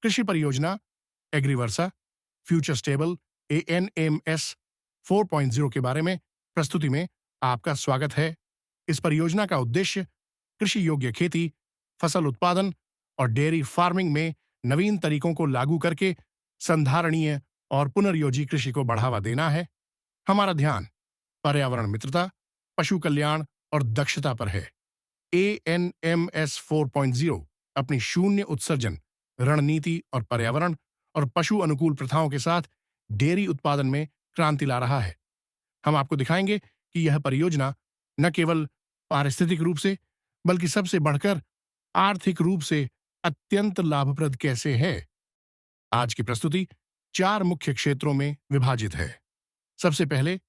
कृषि परियोजना एग्रीवर्सा future stable ANMS 4.0 के बारे में प्रस्तुति में आपका स्वागत है। इस परियोजना का उद्देश्य कृषि योग्य खेती, फसल उत्पादन और डेयरी फार्मिंग में नवीन तरीकों को लागू करके संधारणीय और पुनर्योजी कृषि को बढ़ावा देना है। हमारा ध्यान पर्यावरण मित्रता, पशु कल्याण और दक्षता पर है। ANMS 4.0 अपनी शून्य उत्सर्जन रणनीति और पर्यावरण और पशु अनुकूल प्रथाओं के साथ डेयरी उत्पादन में क्रांति ला रहा है। हम आपको दिखाएंगे कि यह परियोजना न केवल पारिस्थितिक रूप से बल्कि सबसे बढ़कर आर्थिक रूप से अत्यंत लाभप्रद कैसे है। आज की प्रस्तुति 4 मुख्य क्षेत्रों में विभाजित है। सबसे पहले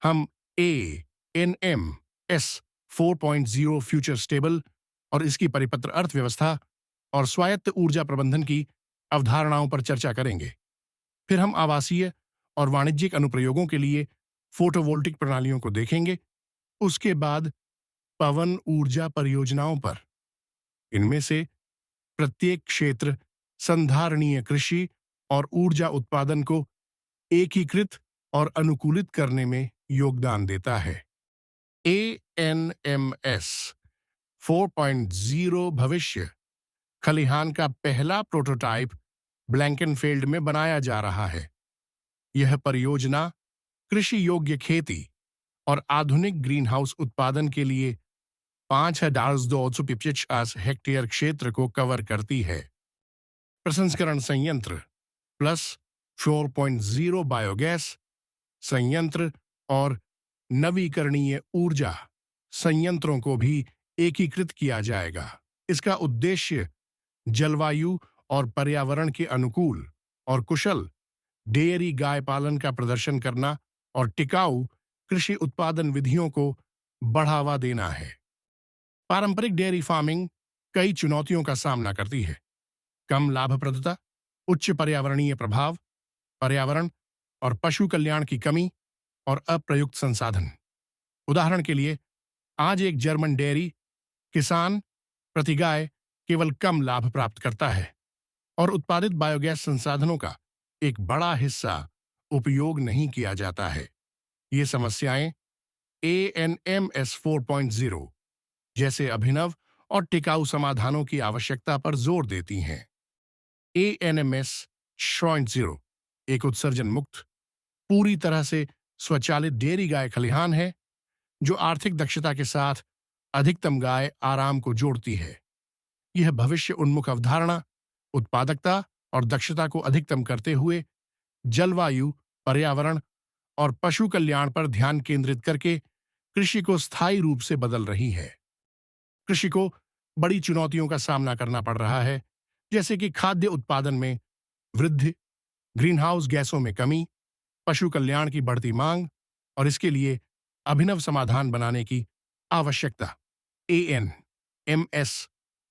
हम ANMS 4.0 फ्यूचर स्टेबल और इसकी परिपत्र अर्थव्यवस्था और स्वायत्त ऊर्जा प्रबंधन की अवधारणाओं पर चर्चा करेंगे। फिर हम आवासीय और वाणिज्यिक अनुप्रयोगों के लिए फोटोवोल्टिक प्रणालियों को देखेंगे। उसके बाद पवन ऊर्जा परियोजनाओं पर। इनमें से प्रत्येक क्षेत्र संधारणीय कृषि और ऊर्जा उत्पादन को एकीकृत और अनुकूलित करने में योगदान देता है। ANMS 4.0 भविष्य खलिहान का पहला प्रोटोटाइप ब्लैंकेनफील्ड में बनाया जा रहा है। यह परियोजना कृषि योग्य खेती और आधुनिक ग्रीनहाउस उत्पादन के लिए 5250 हेक्टेयर क्षेत्र को कवर करती है। प्रसंस्करण संयंत्र प्लस 4.0 बायोगैस संयंत्र और नवीकरणीय ऊर्जा संयंत्रों को भी एकीकृत किया जाएगा। इसका उद्देश्य जलवायु और पर्यावरण के अनुकूल और कुशल डेयरी गाय पालन का प्रदर्शन करना और टिकाऊ कृषि उत्पादन विधियों को बढ़ावा देना है। पारंपरिक डेयरी फार्मिंग कई चुनौतियों का सामना करती है। कम लाभप्रदता, उच्च पर्यावरणीय प्रभाव, पर्यावरण और पशु कल्याण की कमी और अप्रयुक्त संसाधन। उदाहरण के लिए, आज एक जर्मन डेयरी किसान प्रति गाय केवल कम लाभ प्राप्त करता है और उत्पादित बायोगैस संसाधनों का एक बड़ा हिस्सा उपयोग नहीं किया जाता है। ये समस्याएं ANMS 4.0 जैसे अभिनव और टिकाऊ समाधानों की आवश्यकता पर जोर देती हैं। ANMS 4.0 एक उत्सर्जन मुक्त, पूरी तरह से स्वचालित डेयरी गाय खलिहान है जो आर्थिक दक्षता के साथ अधिकतम गाय आराम को जोड़ती है। यह भविष्य उन्मुख अवधारणा उत्पादकता और दक्षता को अधिकतम करते हुए जलवायु, पर्यावरण और पशु कल्याण पर ध्यान केंद्रित करके कृषि को स्थायी रूप से बदल रही है। कृषि को बड़ी चुनौतियों का सामना करना पड़ रहा है, जैसे कि खाद्य उत्पादन में वृद्धि, ग्रीनहाउस गैसों में कमी, पशु कल्याण की बढ़ती मांग और इसके लिए अभिनव समाधान बनाने की आवश्यकता। ANMS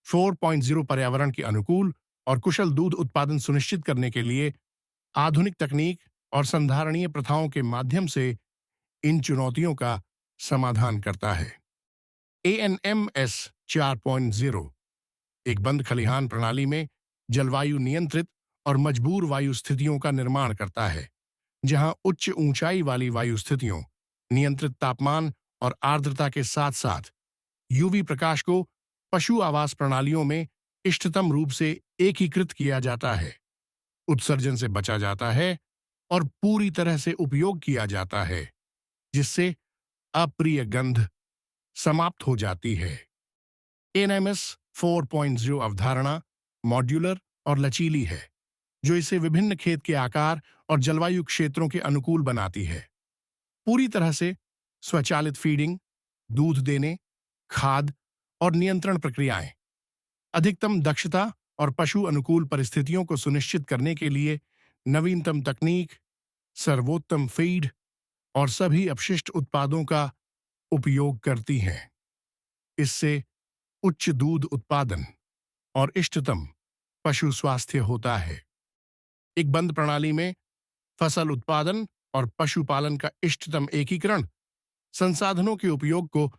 4.0 पर्यावरण के अनुकूल और कुशल दूध उत्पादन सुनिश्चित करने के लिए आधुनिक तकनीक और संधारणीय प्रथाओं के माध्यम से इन चुनौतियों का समाधान करता है। ANMS 4.0 एक बंद खलिहान प्रणाली में जलवायु नियंत्रित और मजबूर वायु स्थितियों का निर्माण करता है, जहां उच्च ऊंचाई वाली वायु स्थितियों, नियंत्रित तापमान और आर्द्रता के साथ साथ UV प्रकाश को पशु आवास प्रणालियों में इष्टतम रूप से एकीकृत किया जाता है, उत्सर्जन से बचा जाता है और पूरी तरह से उपयोग किया जाता है, जिससे अप्रिय गंध समाप्त हो जाती है। ANMS 4.0 अवधारणा मॉड्यूलर और लचीली है, जो इसे विभिन्न खेत के आकार और जलवायु क्षेत्रों के अनुकूल बनाती है। पूरी तरह से स्वचालित फीडिंग, दूध देने, खाद और नियंत्रण प्रक्रियाएं, अधिकतम दक्षता और पशु अनुकूल परिस्थितियों को सुनिश्चित करने के लिए नवीनतम तकनीक, सर्वोत्तम फीड और सभी अपशिष्ट उत्पादों का उपयोग करती हैं। इससे उच्च दूध उत्पादन और इष्टतम पशु स्वास्थ्य होता है। एक बंद प्रणाली में फसल उत्पादन और पशुपालन का इष्टतम एकीकरण संसाधनों के उपयोग को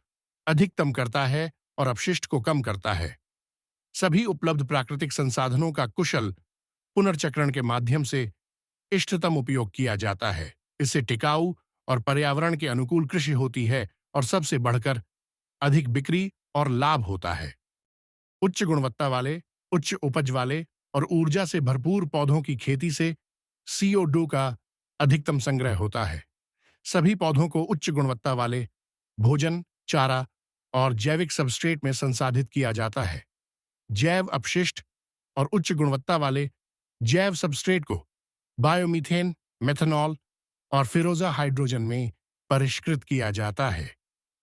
अधिकतम करता है और अपशिष्ट को कम करता है। सभी उपलब्ध प्राकृतिक संसाधनों का कुशल पुनर्चक्रण के माध्यम से इष्टतम उपयोग किया जाता है। इससे टिकाऊ और पर्यावरण के अनुकूल कृषि होती है और सबसे बढ़कर अधिक बिक्री और लाभ होता है। उच्च गुणवत्ता वाले, उच्च उपज वाले और ऊर्जा से भरपूर पौधों की खेती से CO2 का अधिकतम संग्रह होता है। सभी पौधों को उच्च गुणवत्ता वाले भोजन, चारा और जैविक सबस्ट्रेट में संसाधित किया जाता है। जैव अपशिष्ट और उच्च गुणवत्ता वाले जैव सबस्ट्रेट को बायोमीथेन, मेथनॉल और फिरोजा हाइड्रोजन में परिष्कृत किया जाता है,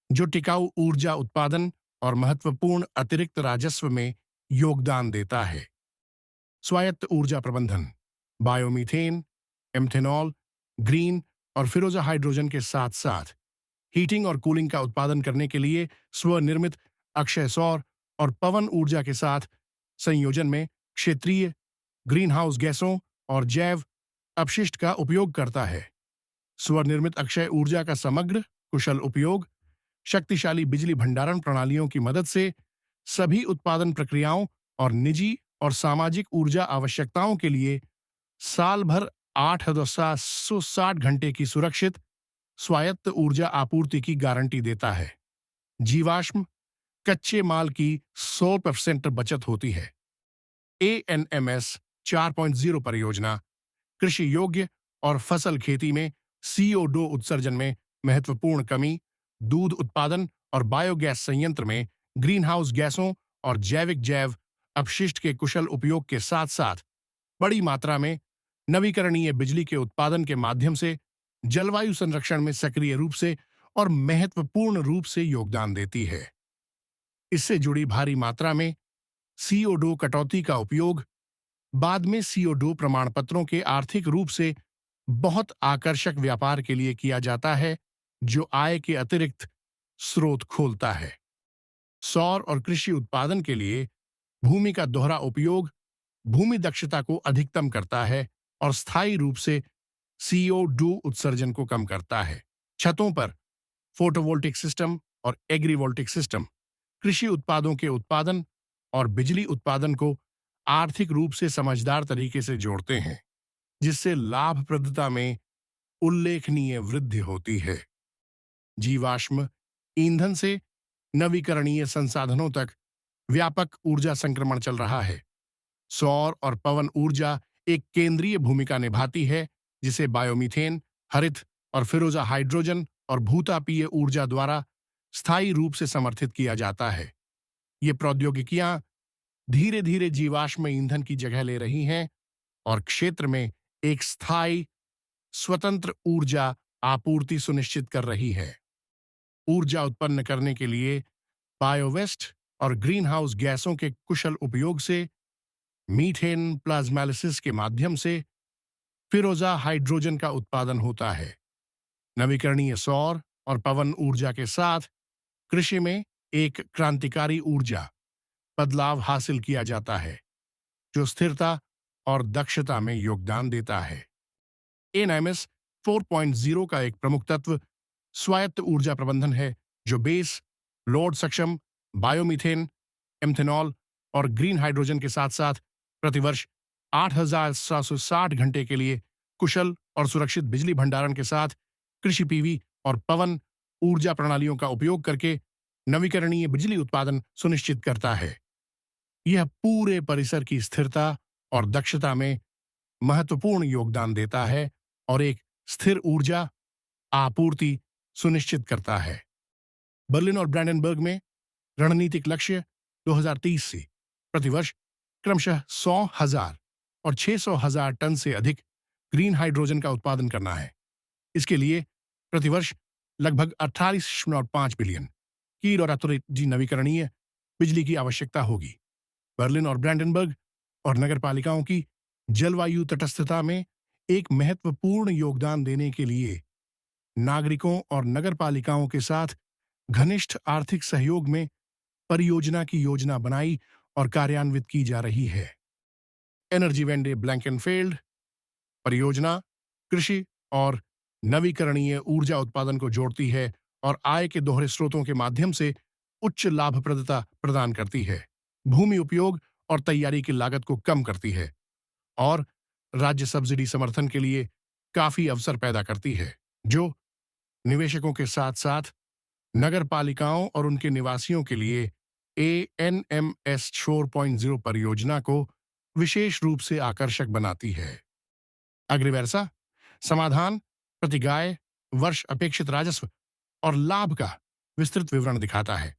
जो टिकाऊ ऊर्जा उत्पादन और महत्वपूर्ण अतिरिक्त राजस्व में योगदान देता है। स्वायत्त ऊर्जा प्रबंधन बायोमीथेन, एम्थेनॉल, ग्रीन और फिरोजा हाइड्रोजन के साथ साथ हीटिंग और कूलिंग का उत्पादन करने के लिए स्वनिर्मित अक्षय सौर और पवन ऊर्जा के साथ संयोजन में क्षेत्रीय ग्रीन हाउस गैसों और जैव अपशिष्ट का उपयोग करता है। स्वनिर्मित अक्षय ऊर्जा का समग्र कुशल उपयोग शक्तिशाली बिजली भंडारण प्रणालियों की मदद से सभी उत्पादन प्रक्रियाओं और निजी और सामाजिक ऊर्जा आवश्यकताओं के लिए साल भर 8,760 घंटे की सुरक्षित स्वायत्त ऊर्जा आपूर्ति की गारंटी देता है। जीवाश्म कच्चे माल की 100% बचत होती है। ANMS 4.0 परियोजना कृषि योग्य और फसल खेती में CO2 उत्सर्जन में महत्वपूर्ण कमी, दूध उत्पादन और बायोगैस संयंत्र में ग्रीनहाउस गैसों और जैव अपशिष्ट के कुशल उपयोग के साथ साथ बड़ी मात्रा में नवीकरणीय बिजली के उत्पादन के माध्यम से जलवायु संरक्षण में सक्रिय रूप से और महत्वपूर्ण रूप से योगदान देती है। इससे जुड़ी भारी मात्रा में CO2 कटौती का उपयोग बाद में CO2 प्रमाण पत्रों के आर्थिक रूप से बहुत आकर्षक व्यापार के लिए किया जाता है, जो आय के अतिरिक्त स्रोत खोलता है। सौर और कृषि उत्पादन के लिए भूमि का दोहरा उपयोग भूमि दक्षता को अधिकतम करता है और स्थायी रूप से CO2 उत्सर्जन को कम करता है। छतों पर फोटोवोल्टिक सिस्टम और एग्रीवोल्टिक सिस्टम कृषि उत्पादों के उत्पादन और बिजली उत्पादन को आर्थिक रूप से समझदार तरीके से जोड़ते हैं, जिससे लाभप्रदता में उल्लेखनीय वृद्धि होती है। जीवाश्म ईंधन से नवीकरणीय संसाधनों तक व्यापक ऊर्जा संक्रमण चल रहा है। सौर और पवन ऊर्जा एक केंद्रीय भूमिका निभाती है, जिसे बायोमीथेन, हरित और फिरोजा हाइड्रोजन और भूतापीय ऊर्जा द्वारा स्थायी रूप से समर्थित किया जाता है। ये प्रौद्योगिकियां धीरे धीरे जीवाश्म ईंधन की जगह ले रही हैं और क्षेत्र में एक स्थायी स्वतंत्र ऊर्जा आपूर्ति सुनिश्चित कर रही है। ऊर्जा उत्पन्न करने के लिए बायोवेस्ट और ग्रीनहाउस गैसों के कुशल उपयोग से मीथेन प्लाज्मालिसिस के माध्यम से फिरोजा हाइड्रोजन का उत्पादन होता है। नवीकरणीय सौर और पवन ऊर्जा के साथ कृषि में एक क्रांतिकारी ऊर्जा बदलाव हासिल किया जाता है, जो स्थिरता और दक्षता में योगदान देता है। ANMS 4.0 का एक प्रमुख तत्व स्वायत्त ऊर्जा प्रबंधन है, जो बेस लोड सक्षम बायोमीथेन, एम्थेनॉल और ग्रीन हाइड्रोजन के साथ साथ प्रतिवर्ष 8,760 घंटे के लिए कुशल और सुरक्षित बिजली भंडारण के साथ कृषि PV और पवन ऊर्जा प्रणालियों का उपयोग करके नवीकरणीय बिजली उत्पादन सुनिश्चित करता है। यह पूरे परिसर की स्थिरता और दक्षता में महत्वपूर्ण योगदान देता है और एक स्थिर ऊर्जा आपूर्ति सुनिश्चित करता है। बर्लिन और ब्रांडेनबर्ग में रणनीतिक लक्ष्य 2030 से प्रतिवर्ष क्रमशः 100,000 और 600,000 टन से अधिक ग्रीन हाइड्रोजन का उत्पादन करना है। इसके लिए प्रतिवर्ष लगभग 28.5 बिलियन किलोवाट नवीकरणीय बिजली की आवश्यकता होगी। बर्लिन और ब्रांडेनबर्ग और नगरपालिकाओं की जलवायु तटस्थता में एक महत्वपूर्ण योगदान देने के लिए नागरिकों और नगरपालिकाओं के साथ घनिष्ठ आर्थिक सहयोग में परियोजना की योजना बनाई और कार्यान्वित की जा रही है। एनर्जी वेंडे ब्लैंकेनफेल्ड परियोजना कृषि और नवीकरणीय ऊर्जा उत्पादन को जोड़ती है और आय के दोहरे स्रोतों के माध्यम से उच्च लाभप्रदता प्रदान करती है, भूमि उपयोग और तैयारी की लागत को कम करती है और राज्य सब्सिडी समर्थन के लिए काफी अवसर पैदा करती है, जो निवेशकों के साथ साथ नगर पालिकाओं और उनके निवासियों के लिए ANMS 4.0 परियोजना को विशेष रूप से आकर्षक बनाती है। अग्रिवर्सा समाधान प्रतिगाय वर्ष अपेक्षित राजस्व और लाभ का विस्तृत विवरण दिखाता है।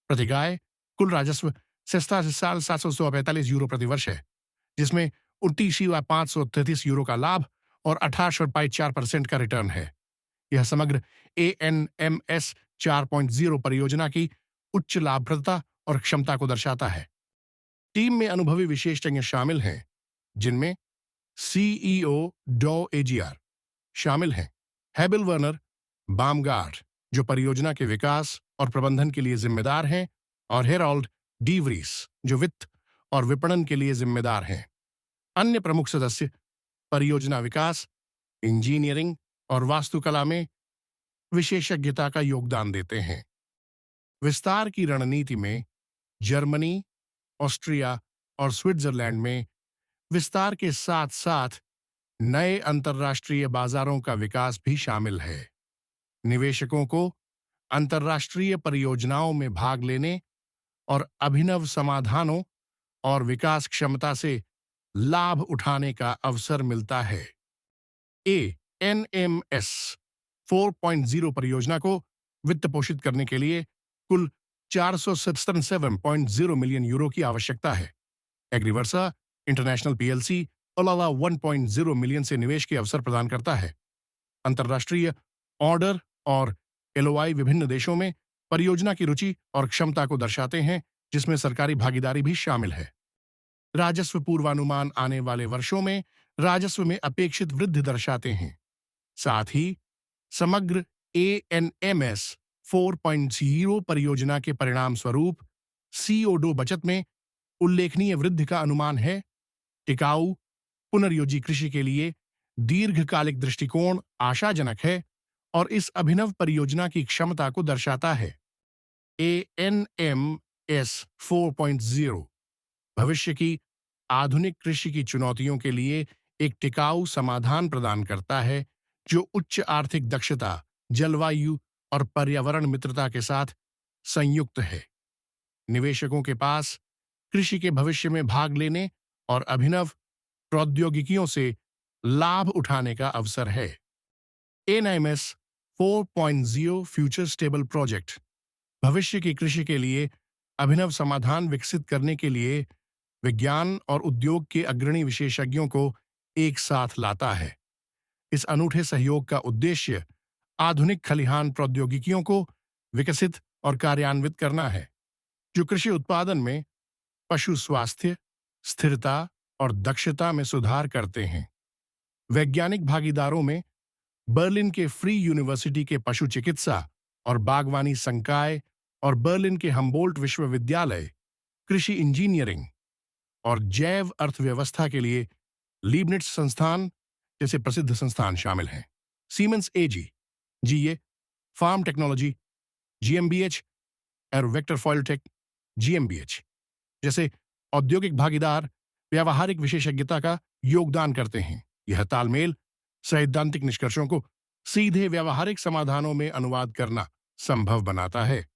प्रतिगाय कुल राजस्व 87,745 यूरो प्रति वर्ष है, जिसमें 29,533 यूरो का लाभ और 28.4% का रिटर्न है। यह समग्र ANMS 4.0 परियोजना की उच्च लाभप्रदता और क्षमता को दर्शाता है। टीम में अनुभवी विशेषज्ञ शामिल हैं, जिनमें CEO डॉ AGR शामिल हैं, हेबिल वर्नर बामगार्ड जो परियोजना के विकास और प्रबंधन के लिए जिम्मेदार हैं, और हेरोल्ड डी व्रीस जो वित्त और विपणन के लिए जिम्मेदार हैं। अन्य प्रमुख सदस्य परियोजना विकास, इंजीनियरिंग और वास्तुकला में विशेषज्ञता का योगदान देते हैं। विस्तार की रणनीति में जर्मनी, ऑस्ट्रिया और स्विट्जरलैंड में विस्तार के साथ साथ नए अंतर्राष्ट्रीय बाजारों का विकास भी शामिल है। निवेशकों को अंतर्राष्ट्रीय परियोजनाओं में भाग लेने और अभिनव समाधानों और विकास क्षमता से लाभ उठाने का अवसर मिलता है। ANMS 4.0 परियोजना को वित्त पोषित करने के लिए कुल 477.0 मिलियन यूरो की आवश्यकता है। एग्रीवर्सा इंटरनेशनल PLC अलावा 1.0 मिलियन से निवेश के अवसर प्रदान करता है। अंतर्राष्ट्रीय ऑर्डर और LOI विभिन्न देशों में परियोजना की रुचि और क्षमता को दर्शाते हैं, जिसमें सरकारी भागीदारी भी शामिल है। राजस्व पूर्वानुमान आने वाले वर्षों में राजस्व में अपेक्षित वृद्धि दर्शाते हैं। साथ ही समग्र ANMS 4.0 परियोजना के परिणाम स्वरूप CO2 बचत में उल्लेखनीय वृद्धि का अनुमान है। टिकाऊ पुनर्योजी कृषि के लिए दीर्घकालिक दृष्टिकोण आशाजनक है और इस अभिनव परियोजना की क्षमता को दर्शाता है। ANMS 4.0 भविष्य की आधुनिक कृषि की चुनौतियों के लिए एक टिकाऊ समाधान प्रदान करता है, जो उच्च आर्थिक दक्षता, जलवायु और पर्यावरण मित्रता के साथ संयुक्त है। निवेशकों के पास कृषि के भविष्य में भाग लेने और अभिनव प्रौद्योगिकियों से लाभ उठाने का अवसर है। ANMS 4.0 फ्यूचर स्टेबल प्रोजेक्ट भविष्य की कृषि के लिए अभिनव समाधान विकसित करने के लिए विज्ञान और उद्योग के अग्रणी विशेषज्ञों को एक साथ लाता है। इस अनूठे सहयोग का उद्देश्य आधुनिक खलिहान प्रौद्योगिकियों को विकसित और कार्यान्वित करना है, जो कृषि उत्पादन में पशु स्वास्थ्य, स्थिरता और दक्षता में सुधार करते हैं। वैज्ञानिक भागीदारों में बर्लिन के फ्री यूनिवर्सिटी के पशु चिकित्सा और बागवानी संकाय और बर्लिन के हम्बोल्ट विश्वविद्यालय, कृषि इंजीनियरिंग और जैव अर्थव्यवस्था के लिए लीबनिट्ज संस्थान जैसे प्रसिद्ध संस्थान शामिल हैं। Siemens AG, GA, farm technology, GmbH और वेक्टर फॉइलटेक, GmbH जैसे औद्योगिक भागीदार व्यावहारिक विशेषज्ञता का योगदान करते हैं। यह तालमेल सैद्धांतिक निष्कर्षों को सीधे व्यावहारिक समाधानों में अनुवाद करना संभव बनाता है,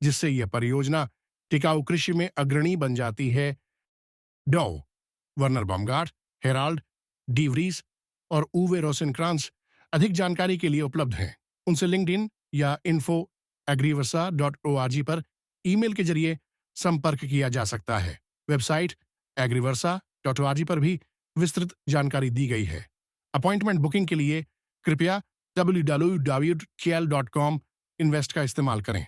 जिससे यह परियोजना टिकाऊ कृषि में अग्रणी बन जाती है। डॉ वर्नर बामगार्ड, हेराल्ड डी व्रीस और उवे रोसेनक्रांस अधिक जानकारी के लिए उपलब्ध हैं। उनसे लिंक्डइन या info@agriversa.org पर ईमेल के जरिए संपर्क किया जा सकता है। वेबसाइट agriversa.org पर भी विस्तृत जानकारी दी गई है। अपॉइंटमेंट बुकिंग के लिए कृपया www.kl.com इन्वेस्ट का इस्तेमाल करें।